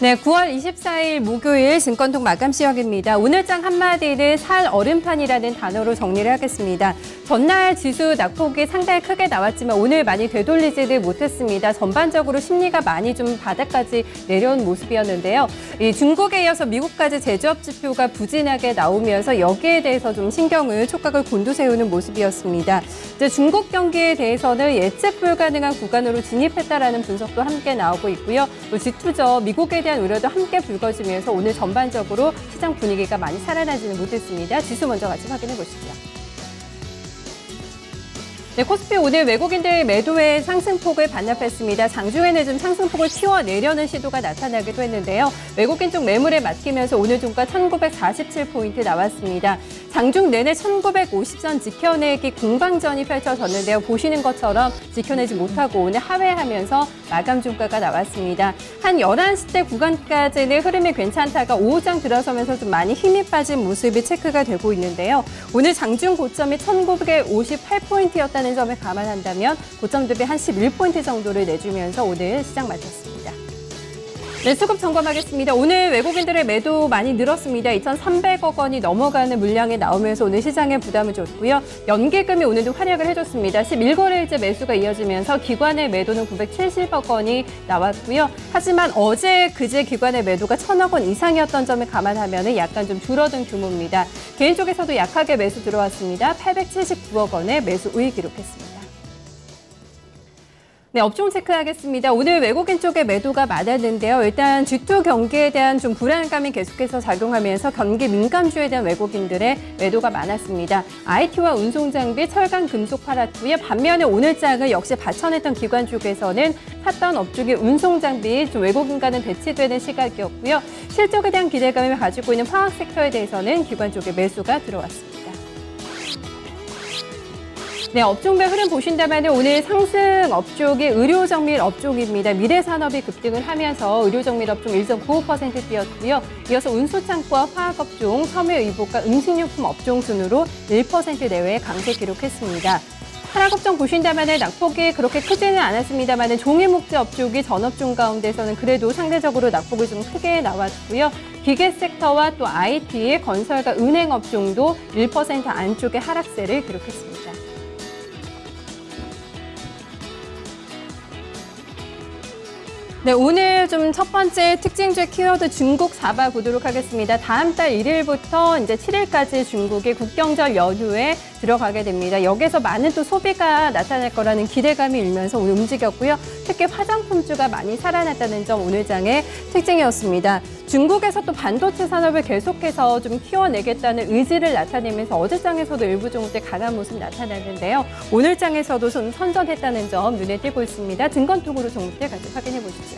네, 9월 24일 목요일 증권통 마감 시황입니다. 오늘장 한마디를 살 얼음판이라는 단어로 정리를 하겠습니다. 전날 지수 낙폭이 상당히 크게 나왔지만 오늘 많이 되돌리지를 못했습니다. 전반적으로 심리가 많이 좀 바닥까지 내려온 모습이었는데요. 이 중국에 이어서 미국까지 제조업 지표가 부진하게 나오면서 여기에 대해서 좀 신경을 촉각을 곤두세우는 모습이었습니다. 이제 중국 경기에 대해서는 예측 불가능한 구간으로 진입했다라는 분석도 함께 나오고 있고요. 또 G2죠. 미국에 대한 우려도 함께 불거지면서 오늘 전반적으로 시장 분위기가 많이 살아나지는 못했습니다. 지수 먼저 같이 확인해 보시죠. 네, 코스피 오늘 외국인들 매도의 상승폭을 반납했습니다. 장중에는 좀 상승폭을 튀어내려는 시도가 나타나기도 했는데요. 외국인 쪽 매물에 맡기면서 오늘 종가 1947포인트 나왔습니다. 장중 내내 1950선 지켜내기 공방전이 펼쳐졌는데요. 보시는 것처럼 지켜내지 못하고 오늘 하회하면서 마감 종가가 나왔습니다. 한 11시 대 구간까지는 흐름이 괜찮다가 오후장 들어서면서 좀 많이 힘이 빠진 모습이 체크가 되고 있는데요. 오늘 장중 고점이 1958포인트였다는 점을 감안한다면 고점 대비 한 11포인트 정도를 내주면서 오늘 시장 마쳤습니다. 네, 수급 점검하겠습니다. 오늘 외국인들의 매도 많이 늘었습니다. 2,300억 원이 넘어가는 물량이 나오면서 오늘 시장에 부담을 줬고요. 연기금이 오늘도 활약을 해줬습니다. 11거래일째 매수가 이어지면서 기관의 매도는 970억 원이 나왔고요. 하지만 어제 그제 기관의 매도가 1,000억 원 이상이었던 점을 감안하면 약간 좀 줄어든 규모입니다. 개인 쪽에서도 약하게 매수 들어왔습니다. 879억 원의 매수 우익 기록했습니다. 네, 업종 체크하겠습니다. 오늘 외국인 쪽에 매도가 많았는데요. 일단 G2 경기에 대한 좀 불안감이 계속해서 작용하면서 경기 민감주에 대한 외국인들의 매도가 많았습니다. IT와 운송장비, 철강, 금속 팔았고요. 반면에 오늘장을 역시 받쳐냈던 기관 쪽에서는 샀던 업종이 운송장비, 좀 외국인과는 대치되는 시각이었고요. 실적에 대한 기대감을 가지고 있는 화학 섹터에 대해서는 기관 쪽에 매수가 들어왔습니다. 네, 업종별 흐름 보신다면 오늘 상승 업종이 의료정밀 업종입니다. 미래산업이 급등을 하면서 의료정밀 업종 1.95% 뛰었고요. 이어서 운수창고와 화학업종, 섬유의복과 음식료품 업종 순으로 1% 내외의 강세 기록했습니다. 하락업종 보신다면 낙폭이 그렇게 크지는 않았습니다만 종이목재 업종이 전업종 가운데서는 그래도 상대적으로 낙폭이 좀 크게 나왔고요. 기계 섹터와 또 IT, 건설과 은행 업종도 1% 안쪽의 하락세를 기록했습니다. 네, 오늘 좀 첫 번째 특징주의 키워드 중국 잡아보도록 하겠습니다. 다음 달 1일부터 이제 7일까지 중국이 국경절 연휴에 들어가게 됩니다. 여기서 많은 또 소비가 나타날 거라는 기대감이 일면서 오늘 움직였고요. 특히 화장품주가 많이 살아났다는 점 오늘장의 특징이었습니다. 중국에서 또 반도체 산업을 계속해서 좀 키워내겠다는 의지를 나타내면서 어제장에서도 일부 종목들 강한 모습 나타났는데요. 오늘장에서도 선전했다는 점 눈에 띄고 있습니다. 증권통으로 종목들 같이 확인해 보시죠.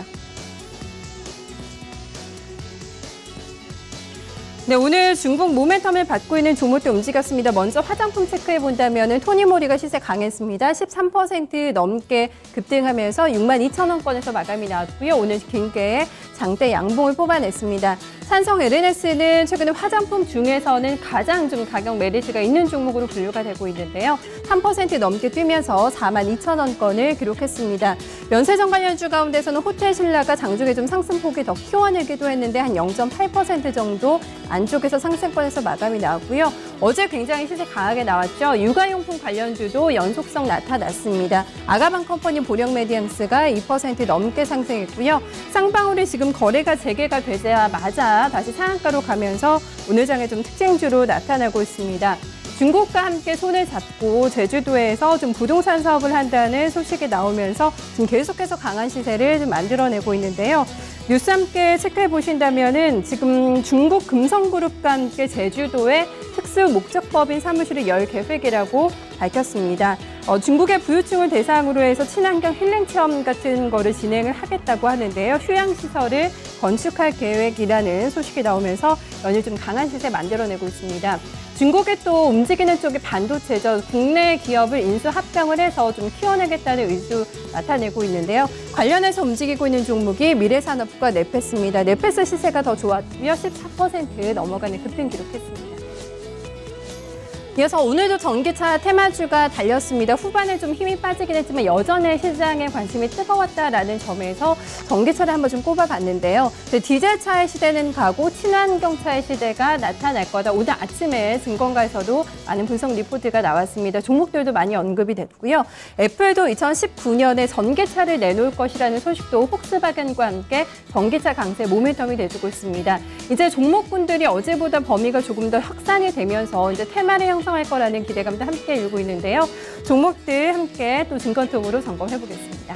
네, 오늘 중국 모멘텀을 받고 있는 종목들 움직였습니다. 먼저 화장품 체크해 본다면 토니모리가 시세 강했습니다. 13% 넘게 급등하면서 62,000원권에서 마감이 나왔고요. 오늘 길게 장대 양봉을 뽑아냈습니다. 산성 LNS는 최근에 화장품 중에서는 가장 좀 가격 메리트가 있는 종목으로 분류가 되고 있는데요. 3% 넘게 뛰면서 42,000원권을 기록했습니다. 면세점 관련주 가운데서는 호텔 신라가 장중에 좀 상승폭이 더 키워내기도 했는데 한 0.8% 정도 안쪽에서 상승권에서 마감이 나왔고요. 어제 굉장히 시세 강하게 나왔죠. 육아용품 관련주도 연속성 나타났습니다. 아가방 컴퍼니 보령메디앙스가 2% 넘게 상승했고요. 쌍방울이 지금 거래가 재개가 되자마자 다시 상한가로 가면서 오늘 장에 좀 특징주로 나타나고 있습니다. 중국과 함께 손을 잡고 제주도에서 좀 부동산 사업을 한다는 소식이 나오면서 지금 계속해서 강한 시세를 좀 만들어내고 있는데요. 뉴스 함께 체크해 보신다면은 지금 중국 금성그룹과 함께 제주도에 특수 목적법인 사무실을 열 계획이라고 밝혔습니다. 중국의 부유층을 대상으로 해서 친환경 힐링 체험 같은 거를 진행을 하겠다고 하는데요. 휴양시설을 건축할 계획이라는 소식이 나오면서 연일 좀 강한 시세 만들어내고 있습니다. 중국의 또 움직이는 쪽이 반도체죠. 국내 기업을 인수 합병을 해서 좀 키워내겠다는 의도 나타내고 있는데요. 관련해서 움직이고 있는 종목이 미래산업과 네페스입니다. 네페스 시세가 더 좋았고요. 14% 넘어가는 급등 기록했습니다. 이어서 오늘도 전기차 테마주가 달렸습니다. 후반에 좀 힘이 빠지긴 했지만 여전히 시장에 관심이 뜨거웠다라는 점에서 전기차를 한번 좀 꼽아봤는데요. 디젤차의 시대는 가고 친환경차의 시대가 나타날 거다. 오늘 아침에 증권가에서도 많은 분석 리포트가 나왔습니다. 종목들도 많이 언급이 됐고요. 애플도 2019년에 전기차를 내놓을 것이라는 소식도 폭스바겐과 함께 전기차 강세 모멘텀이 돼주고 있습니다. 이제 종목군들이 어제보다 범위가 조금 더 확산이 되면서 이제 테마를 형성할 거라는 기대감도 함께 일고 있는데요. 종목들 함께 또 증권통으로 점검해 보겠습니다.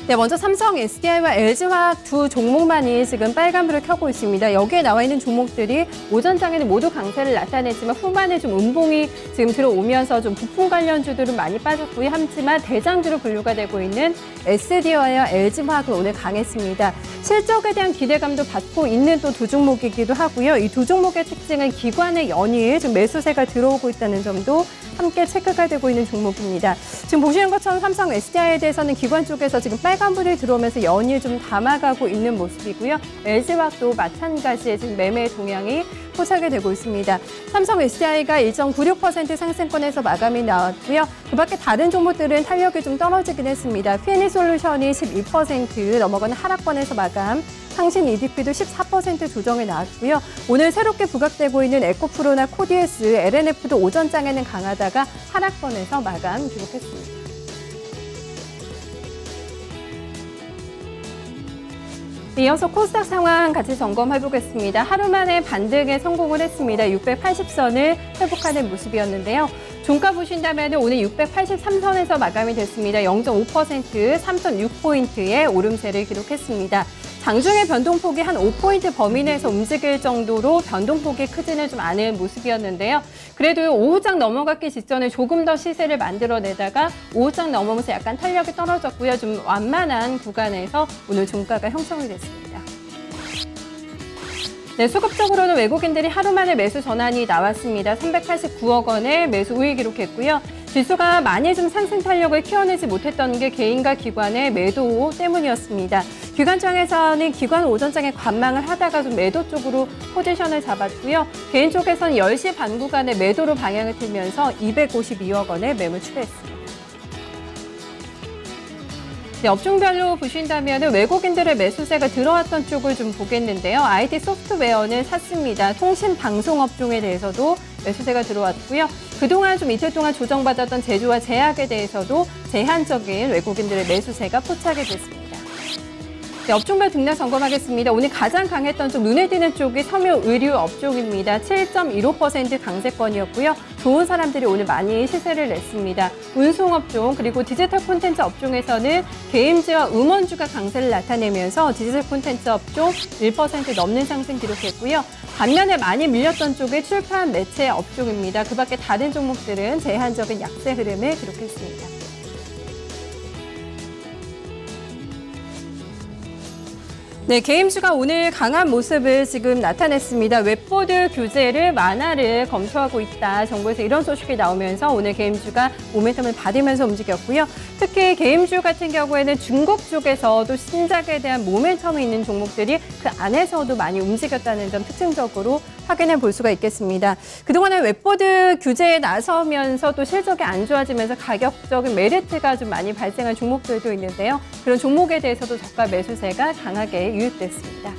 네, 먼저 삼성 SDI와 LG화학 두 종목만이 지금 빨간불을 켜고 있습니다. 여기에 나와 있는 종목들이 오전장에는 모두 강세를 나타냈지만 후반에 좀 음봉이 지금 들어오면서 좀 부품 관련주들은 많이 빠졌고요. 하지만 대장주로 분류가 되고 있는 SDI와 LG화학은 오늘 강했습니다. 실적에 대한 기대감도 받고 있는 또 두 종목이기도 하고요. 이 두 종목의 특징은 기관의 연일 좀 매수세가 들어오고 있다는 점도 함께 체크가 되고 있는 종목입니다. 지금 보시는 것처럼 삼성 SDI에 대해서는 기관 쪽에서 지금 빨간불이 들어오면서 연일 좀 담아가고 있는 모습이고요. LG화학도 마찬가지의 지금 매매 동향이 포착이 되고 있습니다. 삼성 SDI가 1.96% 상승권에서 마감이 나왔고요. 그 밖에 다른 종목들은 탄력이 좀 떨어지긴 했습니다. PNE솔루션이 12% 넘어가는 하락권에서 마감, 상신 EDP도 14% 조정에 나왔고요. 오늘 새롭게 부각되고 있는 에코프로나 코디에스, LNF도 오전장에는 강하다가 하락권에서 마감 기록했습니다. 이어서 코스닥 상황 같이 점검해 보겠습니다. 하루 만에 반등에 성공을 했습니다. 680선을 회복하는 모습이었는데요. 종가 보신다면 오늘 683선에서 마감이 됐습니다. 0.5%, 3.6포인트의 오름세를 기록했습니다. 장중의 변동폭이 한 5포인트 범위 내에서 움직일 정도로 변동폭이 크지는 좀 않은 모습이었는데요. 그래도 오후장 넘어가기 직전에 조금 더 시세를 만들어내다가 오후장 넘어오면서 약간 탄력이 떨어졌고요. 좀 완만한 구간에서 오늘 종가가 형성이 됐습니다. 네, 수급적으로는 외국인들이 하루 만에 매수 전환이 나왔습니다. 389억 원의 매수 우위 기록했고요. 지수가 많이 좀 상승 탄력을 키워내지 못했던 게 개인과 기관의 매도 때문이었습니다. 기관장에서는 기관 오전장에 관망을 하다가 좀 매도 쪽으로 포지션을 잡았고요. 개인 쪽에서는 10시 반 구간에 매도로 방향을 틀면서 252억 원의 매물 추가했습니다. 네, 업종별로 보신다면 외국인들의 매수세가 들어왔던 쪽을 좀 보겠는데요. IT 소프트웨어는 샀습니다. 통신 방송 업종에 대해서도 매수세가 들어왔고요. 그동안 좀 이틀 동안 조정받았던 제조와 제약에 대해서도 제한적인 외국인들의 매수세가 포착이 됐습니다. 네, 업종별 등락 점검하겠습니다. 오늘 가장 강했던 쪽, 눈에 띄는 쪽이 섬유 의류 업종입니다. 7.15% 강세권이었고요. 좋은 사람들이 오늘 많이 시세를 냈습니다. 운송업종 그리고 디지털 콘텐츠 업종에서는 게임즈와 음원주가 강세를 나타내면서 디지털 콘텐츠 업종 1% 넘는 상승 기록했고요. 반면에 많이 밀렸던 쪽이 출판 매체 업종입니다. 그 밖에 다른 종목들은 제한적인 약세 흐름을 기록했습니다. 네, 게임주가 오늘 강한 모습을 지금 나타냈습니다. 웹보드 규제를 완화를 검토하고 있다. 정부에서 이런 소식이 나오면서 오늘 게임주가 모멘텀을 받으면서 움직였고요. 특히 게임주 같은 경우에는 중국 쪽에서도 신작에 대한 모멘텀이 있는 종목들이 그 안에서도 많이 움직였다는 점 특징적으로 확인해 볼 수가 있겠습니다. 그동안에 웹보드 규제에 나서면서 또 실적이 안 좋아지면서 가격적인 메리트가 좀 많이 발생한 종목들도 있는데요. 그런 종목에 대해서도 저가 매수세가 강하게 유입됐습니다.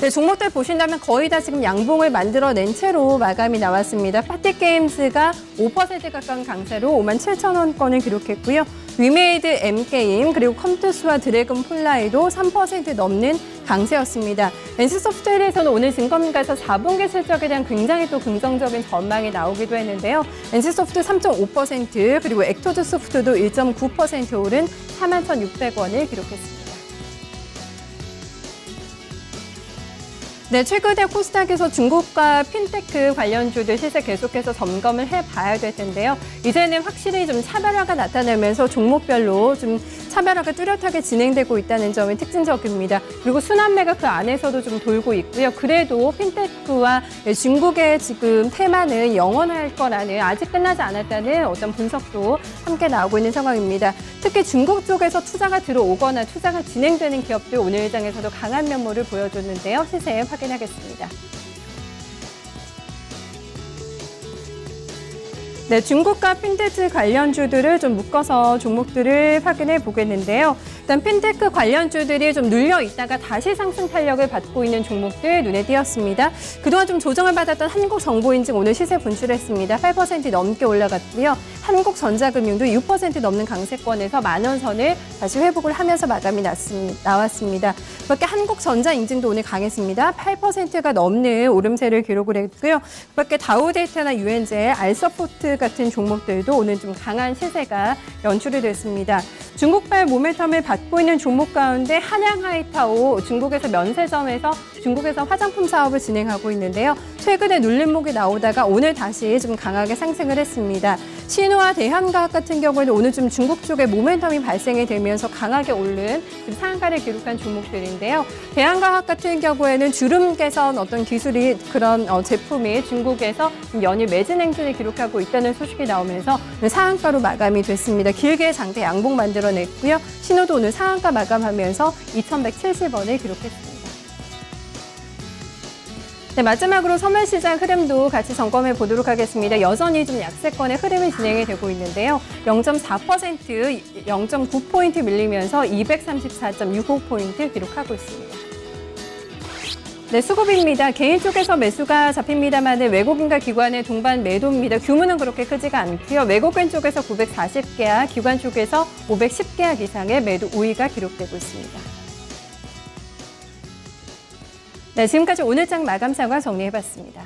네, 종목들 보신다면 거의 다 지금 양봉을 만들어낸 채로 마감이 나왔습니다. 파티게임즈가 5% 가까운 강세로 57,000원권을 기록했고요. 위메이드 M게임 그리고 컴투스와 드래곤 폴라이도 3% 넘는 강세였습니다. NC소프트웨어에서는 오늘 증권가에서 4분기 실적에 대한 굉장히 또 긍정적인 전망이 나오기도 했는데요. NC소프트 3.5% 그리고 액토드소프트도 1.9% 오른 41,600원을 기록했습니다. 네, 최근에 코스닥에서 중국과 핀테크 관련주들 시세 계속해서 점검을 해봐야 될 텐데요. 이제는 확실히 좀 차별화가 나타나면서 종목별로 좀 차별화가 뚜렷하게 진행되고 있다는 점이 특징적입니다. 그리고 순환매가 그 안에서도 좀 돌고 있고요. 그래도 핀테크와 중국의 지금 테마는 영원할 거라는, 아직 끝나지 않았다는 어떤 분석도 함께 나오고 있는 상황입니다. 특히 중국 쪽에서 투자가 들어오거나 투자가 진행되는 기업들 오늘 장에서도 강한 면모를 보여줬는데요. 시세 확인하겠습니다. 네, 중국과 핀테크 관련주들을 좀 묶어서 종목들을 확인해 보겠는데요. 일단 핀테크 관련주들이 좀 눌려 있다가 다시 상승 탄력을 받고 있는 종목들 눈에 띄었습니다. 그동안 좀 조정을 받았던 한국정보인증 오늘 시세 분출했습니다. 8% 넘게 올라갔고요. 한국전자금융도 6% 넘는 강세권에서 만원 선을 다시 회복을 하면서 마감이 나왔습니다. 그밖에 한국전자인증도 오늘 강했습니다. 8%가 넘는 오름세를 기록을 했고요. 그밖에 다우데이터나 유엔제, 알서포트 같은 종목들도 오늘 좀 강한 시세가 연출이 됐습니다. 중국발 모멘텀을 받고 있는 종목 가운데 한양하이타오 중국에서 면세점에서 중국에서 화장품 사업을 진행하고 있는데요. 최근에 눌림목이 나오다가 오늘 다시 좀 강하게 상승을 했습니다. 신호와 대한과학 같은 경우에는 오늘 좀 중국 쪽에 모멘텀이 발생이 되면서 강하게 오른 상한가를 기록한 종목들인데요. 대한과학 같은 경우에는 주름 개선 어떤 기술이 그런 제품이 중국에서 연일 매진 행진을 기록하고 있다는 소식이 나오면서 상한가로 마감이 됐습니다. 길게 장대 양봉 만들어냈고요. 신호도 오늘 상한가 마감하면서 2,170원을 기록했습니다. 네, 마지막으로 선물시장 흐름도 같이 점검해 보도록 하겠습니다. 여전히 좀 약세권의 흐름이 진행이 되고 있는데요. 0.4%, 0.9포인트 밀리면서 234.65포인트 기록하고 있습니다. 네, 수급입니다. 개인 쪽에서 매수가 잡힙니다만 외국인과 기관의 동반 매도입니다. 규모는 그렇게 크지가 않고요. 외국인 쪽에서 940계약, 기관 쪽에서 510계약 이상의 매도 우위가 기록되고 있습니다. 네, 지금까지 오늘장 마감 상황 정리해봤습니다.